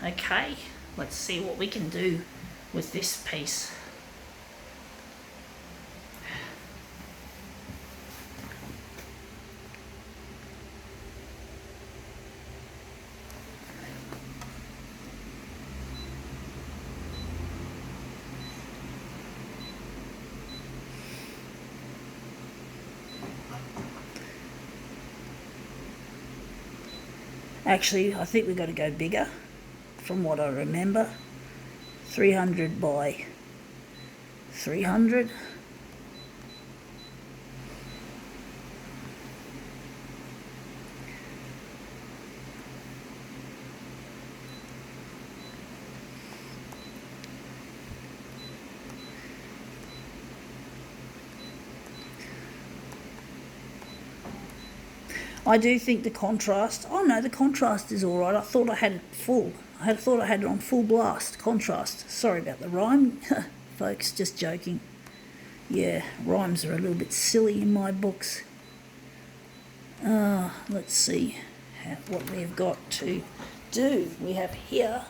Okay, let's see what we can do with this piece. Actually, I think we've got to go bigger from what I remember. 300 by 300. I do think the contrast, oh no, the contrast is all right. I thought I had it full. I thought I had it on full blast, contrast. Sorry about the rhyme, folks, just joking. Yeah, rhymes are a little bit silly in my books. Let's see what we've got to do. We have here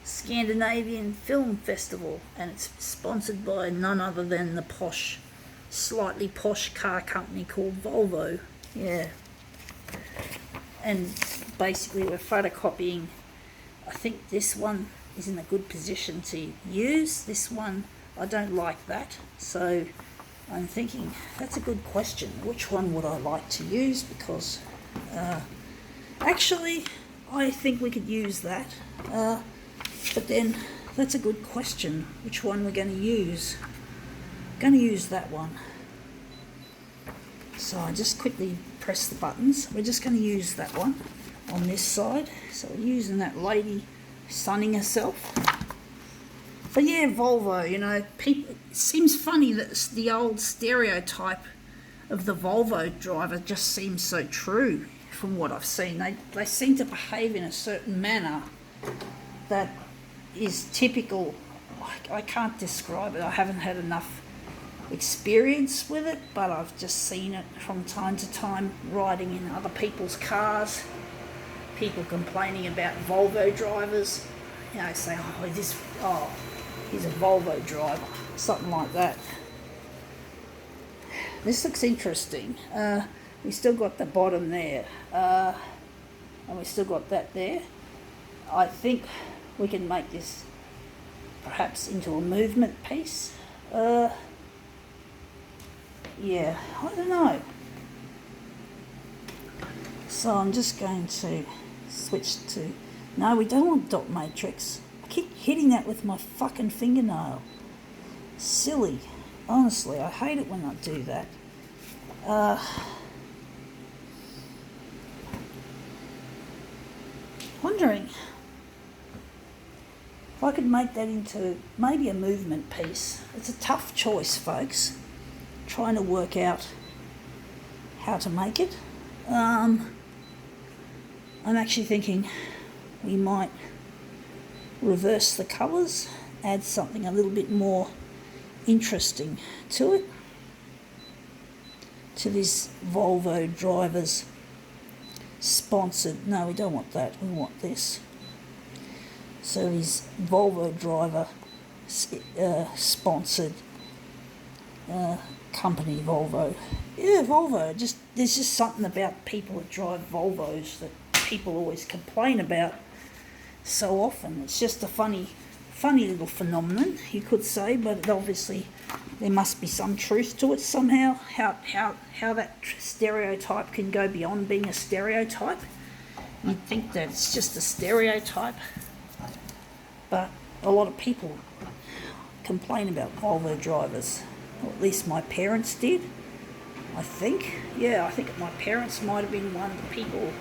Scandinavian Film Festival, and it's sponsored by none other than the slightly posh car company called Volvo. Yeah. And basically we're photocopying. I think this one is in a good position to use. This one, I don't like that. So I'm thinking, that's a good question. Which one would I like to use? Because actually, I think we could use that. But then, that's a good question. Which one we're going to use? Going to use that one. So I just quickly press the buttons. We're just going to use that one on this side. So we're using that lady sunning herself. But yeah, Volvo, you know, people, it seems funny that the old stereotype of the Volvo driver just seems so true from what I've seen. They seem to behave in a certain manner that is typical. I can't describe it. I haven't had enough experience with it, but I've just seen it from time to time riding in other people's cars. People complaining about Volvo drivers. You know, say, he's a Volvo driver, something like that. This looks interesting. We still got the bottom there, and we still got that there. I think we can make this perhaps into a movement piece. Yeah, I don't know. So I'm just going to switch to... No, we don't want dot matrix. I keep hitting that with my fucking fingernail. Silly. Honestly, I hate it when I do that. Wondering if I could make that into maybe a movement piece. It's a tough choice, folks. Trying to work out how to make it. I'm actually thinking we might reverse the colours, add something a little bit more interesting to it, to this Volvo driver's sponsored. No, we don't want that, we want this. So his Volvo driver sponsored company, Volvo. Yeah, Volvo. There's just something about people that drive Volvos that people always complain about so often. It's just a funny little phenomenon, you could say, but obviously there must be some truth to it somehow. How that stereotype can go beyond being a stereotype. You'd think that it's just a stereotype, but a lot of people complain about Volvo drivers. Or at least my parents did, I think. Yeah, I think my parents might have been one of the people.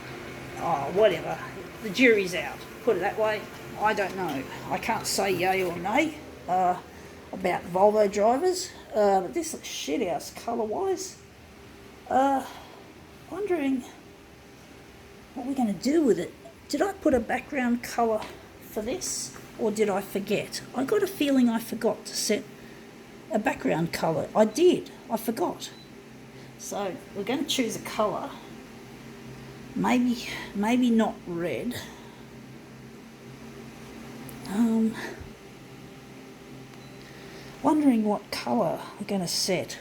Oh, whatever. The jury's out. Put it that way. I don't know. I can't say yay or nay about Volvo drivers. But this looks shit house colour-wise. Wondering what we're going to do with it. Did I put a background colour for this? Or did I forget? I got a feeling I forgot to set a background colour. I did. I forgot. So we're going to choose a colour. Maybe not red. Wondering what colour we're going to set.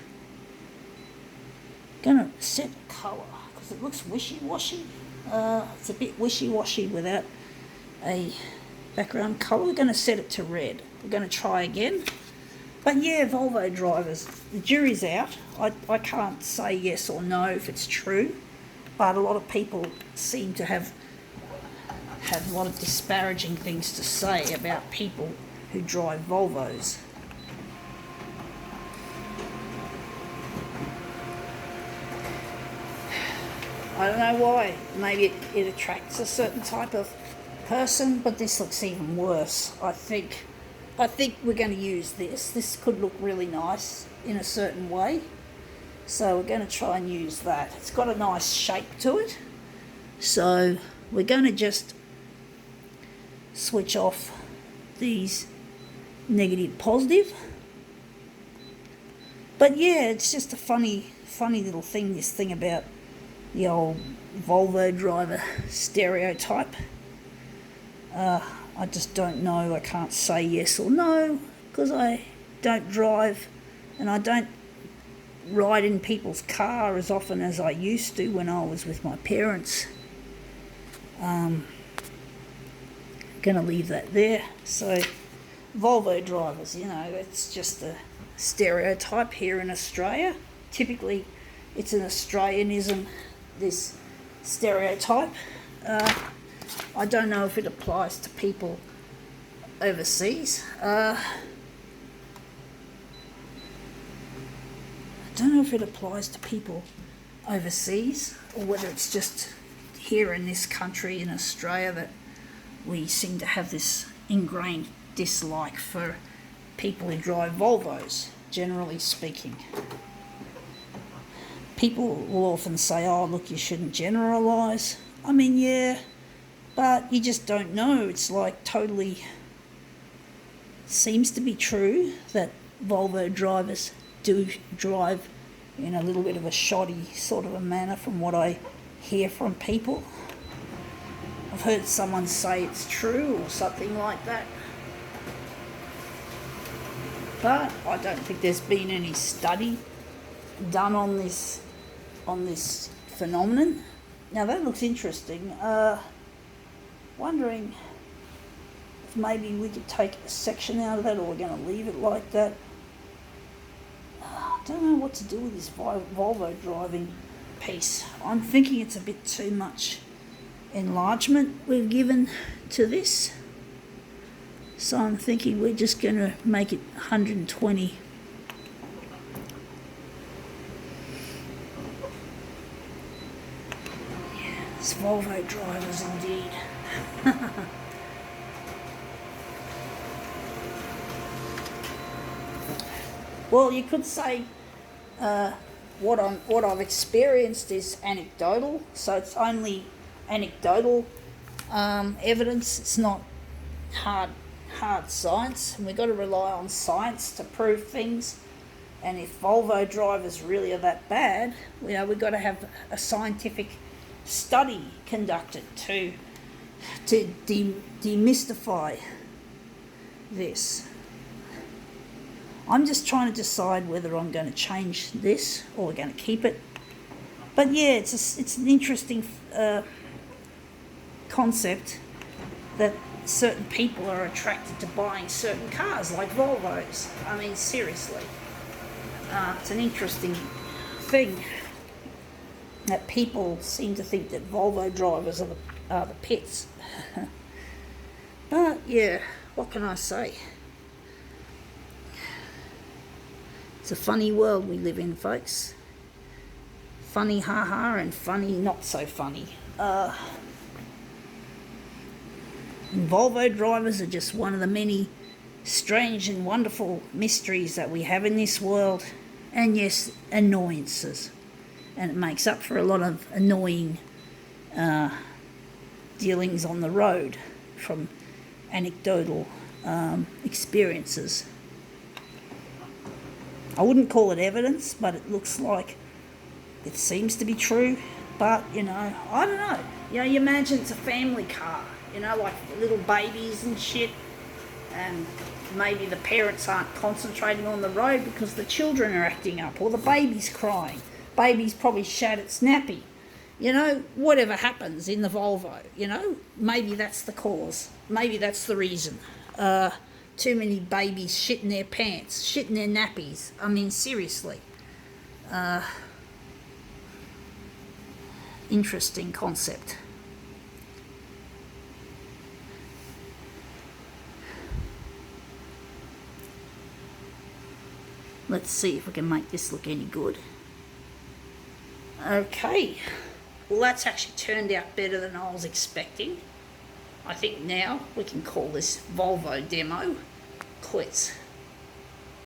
Going to set colour because it looks wishy-washy. It's a bit wishy-washy without a background colour. We're going to set it to red. We're going to try again. But yeah, Volvo drivers, the jury's out. I can't say yes or no if it's true, but a lot of people seem to have a lot of disparaging things to say about people who drive Volvos. I don't know why. Maybe it attracts a certain type of person, but this looks even worse. I think we're going to use this. This could look really nice in a certain way. So we're going to try and use that. It's got a nice shape to it. So we're going to just switch off these negative positive. But yeah, it's just a funny little thing, this thing about the old Volvo driver stereotype. I just don't know. I can't say yes or no because I don't drive and I don't ride in people's car as often as I used to when I was with my parents. Going to leave that there. So Volvo drivers, it's just a stereotype here in Australia. Typically it's an Australianism, this stereotype. I don't know if it applies to people overseas. I don't know if it applies to people overseas or whether it's just here in this country in Australia that we seem to have this ingrained dislike for people who drive Volvos, generally speaking. People will often say, oh, look, you shouldn't generalise. I mean, yeah, but you just don't know. It's like totally seems to be true that Volvo drivers do drive in a little bit of a shoddy sort of a manner from what I hear from people. I've heard someone say it's true or something like that. But I don't think there's been any study done on this phenomenon. Now that looks interesting. Wondering if maybe we could take a section out of that, or we're going to leave it like that. I don't know what to do with this Volvo driving piece. I'm thinking it's a bit too much enlargement we've given to this. So I'm thinking we're just going to make it 120. It's Volvo drivers indeed. Well, you could say what I've experienced is anecdotal, so it's only anecdotal evidence. It's not hard science, and we've got to rely on science to prove things. And if Volvo drivers really are that bad, we've got to have a scientific study conducted to demystify this. I'm just trying to decide whether I'm going to change this or we're going to keep it. But yeah, it's an interesting concept that certain people are attracted to buying certain cars like Volvos. I mean, seriously. It's an interesting thing that people seem to think that Volvo drivers are the pits. But yeah, what can I say? It's a funny world we live in, folks. Funny ha-ha and funny not so funny. And Volvo drivers are just one of the many strange and wonderful mysteries that we have in this world. And yes, annoyances. And it makes up for a lot of annoying dealings on the road from anecdotal experiences. I wouldn't call it evidence, but it looks like it seems to be true. But, I don't know. You imagine it's a family car, like little babies and shit. and maybe the parents aren't concentrating on the road because the children are acting up, or the baby's crying. Baby's probably shat its nappy. You know, whatever happens in the Volvo, you know, maybe that's the cause. Maybe that's the reason. Too many babies shitting their pants, shitting their nappies. I mean, seriously. Interesting concept. Let's see if we can make this look any good. Okay. Well, that's actually turned out better than I was expecting. I think now we can call this Volvo demo quits.